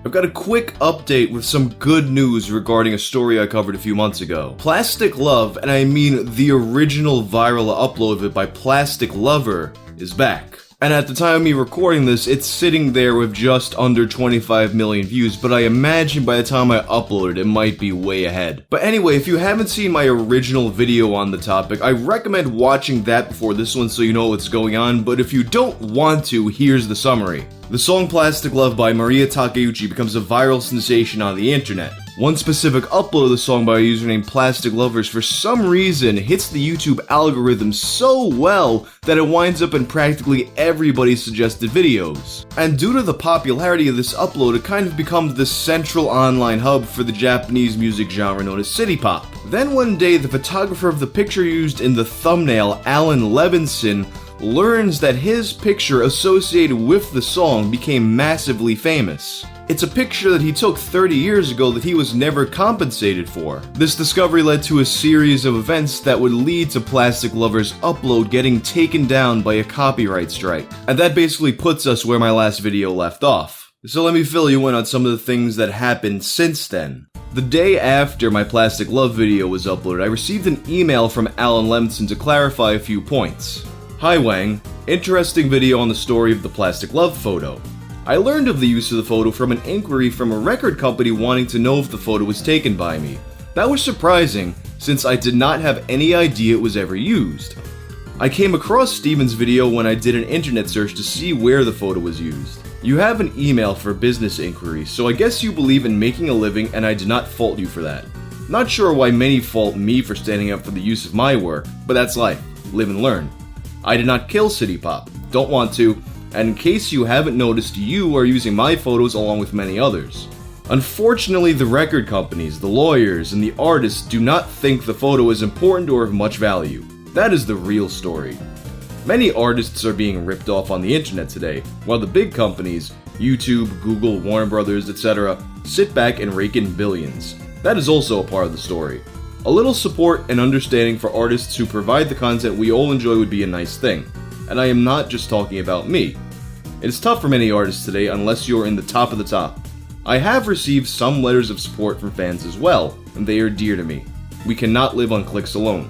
I've got a quick update with some good news regarding a story I covered a few months ago. Plastic Love, and I mean the original viral upload of it by Plastic Lover, is back. And at the time of me recording this, it's sitting there with just under 25 million views, but I imagine by the time I upload it, it might be way ahead. But anyway, if you haven't seen my original video on the topic, I recommend watching that before this one so you know what's going on, but if you don't want to, here's the summary. The song Plastic Love by Maria Takeuchi becomes a viral sensation on the internet. One specific upload of the song by a user named Plastic Lovers for some reason hits the YouTube algorithm so well that it winds up in practically everybody's suggested videos. And due to the popularity of this upload, it kind of becomes the central online hub for the Japanese music genre known as city pop. Then one day, the photographer of the picture used in the thumbnail, Alan Levinson, learns that his picture associated with the song became massively famous. It's a picture that he took 30 years ago that he was never compensated for. This discovery led to a series of events that would lead to Plastic Lover's upload getting taken down by a copyright strike. And that basically puts us where my last video left off. So let me fill you in on some of the things that happened since then. The day after my Plastic Love video was uploaded, I received an email from Alan Levinson to clarify a few points. Hi Whang, interesting video on the story of the Plastic Love photo. I learned of the use of the photo from an inquiry from a record company wanting to know if the photo was taken by me. That was surprising, since I did not have any idea it was ever used. I came across Steven's video when I did an internet search to see where the photo was used. You have an email for business inquiries, so I guess you believe in making a living and I do not fault you for that. Not sure why many fault me for standing up for the use of my work, but that's life. Live and learn. I did not kill City Pop. Don't want to. And in case you haven't noticed, you are using my photos along with many others. Unfortunately, the record companies, the lawyers, and the artists do not think the photo is important or of much value. That is the real story. Many artists are being ripped off on the internet today, while the big companies, YouTube, Google, Warner Brothers, etc., sit back and rake in billions. That is also a part of the story. A little support and understanding for artists who provide the content we all enjoy would be a nice thing. And I am not just talking about me. It is tough for many artists today unless you're in the top of the top. I have received some letters of support from fans as well, and they are dear to me. We cannot live on clicks alone.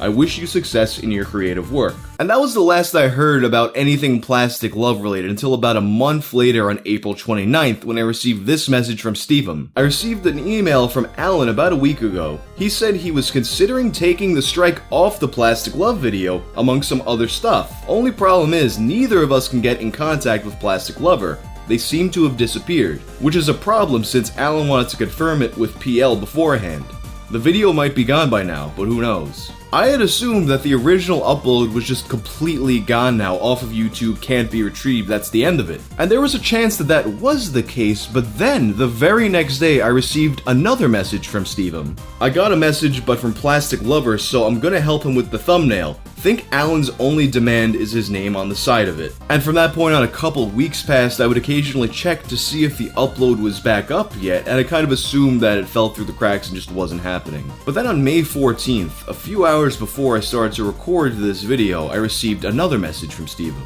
I wish you success in your creative work. And that was the last I heard about anything Plastic Love related until about a month later on April 29th when I received this message from Steven. I received an email from Alan about a week ago. He said he was considering taking the strike off the Plastic Love video, among some other stuff. Only problem is, neither of us can get in contact with Plastic Lover. They seem to have disappeared, which is a problem since Alan wanted to confirm it with PL beforehand. The video might be gone by now, but who knows. I had assumed that the original upload was just completely gone now, off of YouTube, can't be retrieved, that's the end of it. And there was a chance that that was the case, but then, the very next day, I received another message from Steven. I got a message, but from Plastic Lover, so I'm gonna help him with the thumbnail. Think Alan's only demand is his name on the side of it. And from that point on, a couple weeks passed, I would occasionally check to see if the upload was back up yet, and I kind of assumed that it fell through the cracks and just wasn't happening. But then on May 14th, a few hours before I started to record this video, I received another message from Steven.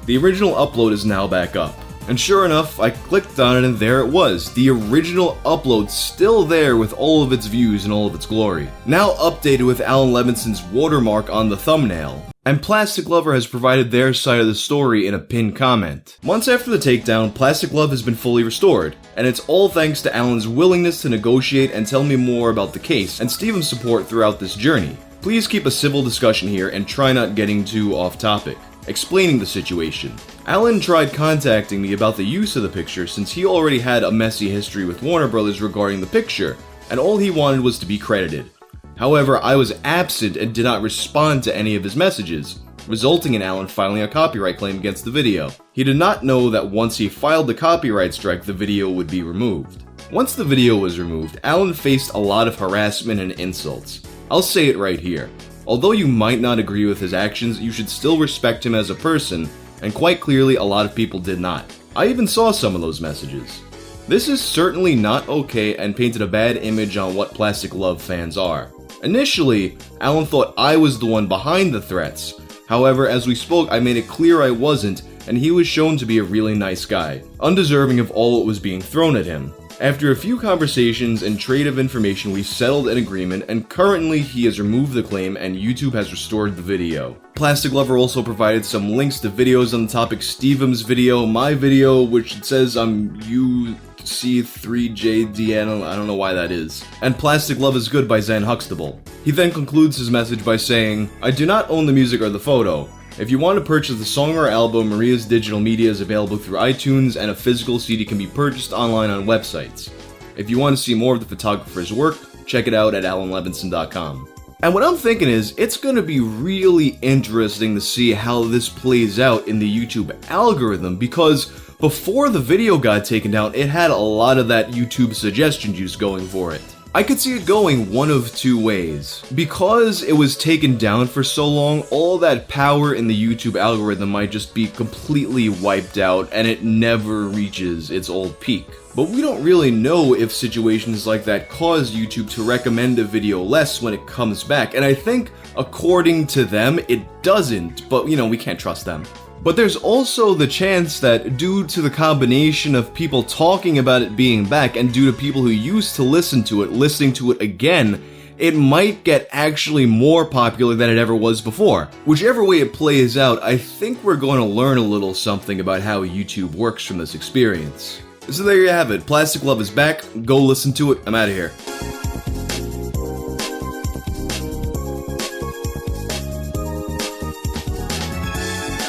The original upload is now back up. And sure enough, I clicked on it and there it was, the original upload still there with all of its views and all of its glory. Now updated with Alan Levinson's watermark on the thumbnail. And Plastic Lover has provided their side of the story in a pinned comment. Months after the takedown, Plastic Love has been fully restored, and it's all thanks to Alan's willingness to negotiate and tell me more about the case, and Steven's support throughout this journey. Please keep a civil discussion here and try not getting too off topic. Explaining the situation. Alan tried contacting me about the use of the picture since he already had a messy history with Warner Brothers regarding the picture, and all he wanted was to be credited. However, I was absent and did not respond to any of his messages, resulting in Alan filing a copyright claim against the video. He did not know that once he filed the copyright strike, the video would be removed. Once the video was removed, Alan faced a lot of harassment and insults. I'll say it right here. Although you might not agree with his actions, you should still respect him as a person, and quite clearly a lot of people did not. I even saw some of those messages. This is certainly not okay and painted a bad image on what Plastic Love fans are. Initially, Alan thought I was the one behind the threats. However, as we spoke, I made it clear I wasn't, and he was shown to be a really nice guy, undeserving of all that was being thrown at him. After a few conversations and trade of information, we settled an agreement, and currently he has removed the claim and YouTube has restored the video. Plastic Lover also provided some links to videos on the topic: Stevem's video, my video, which it says I'm UC3JDN, I don't know why that is, and Plastic Love is Good by Zan Huxtable. He then concludes his message by saying, "I do not own the music or the photo. If you want to purchase the song or album, Maria's digital media is available through iTunes, and a physical CD can be purchased online on websites. If you want to see more of the photographer's work, check it out at alanlevinson.com. And what I'm thinking is, it's going to be really interesting to see how this plays out in the YouTube algorithm, because before the video got taken down, it had a lot of that YouTube suggestion juice going for it. I could see it going one of two ways. Because it was taken down for so long, all that power in the YouTube algorithm might just be completely wiped out and it never reaches its old peak. But we don't really know if situations like that cause YouTube to recommend a video less when it comes back, and I think, according to them, it doesn't, but we can't trust them. But there's also the chance that due to the combination of people talking about it being back and due to people who used to listen to it, listening to it again, it might get actually more popular than it ever was before. Whichever way it plays out, I think we're going to learn a little something about how YouTube works from this experience. So there you have it. Plastic Love is back. Go listen to it. I'm out of here.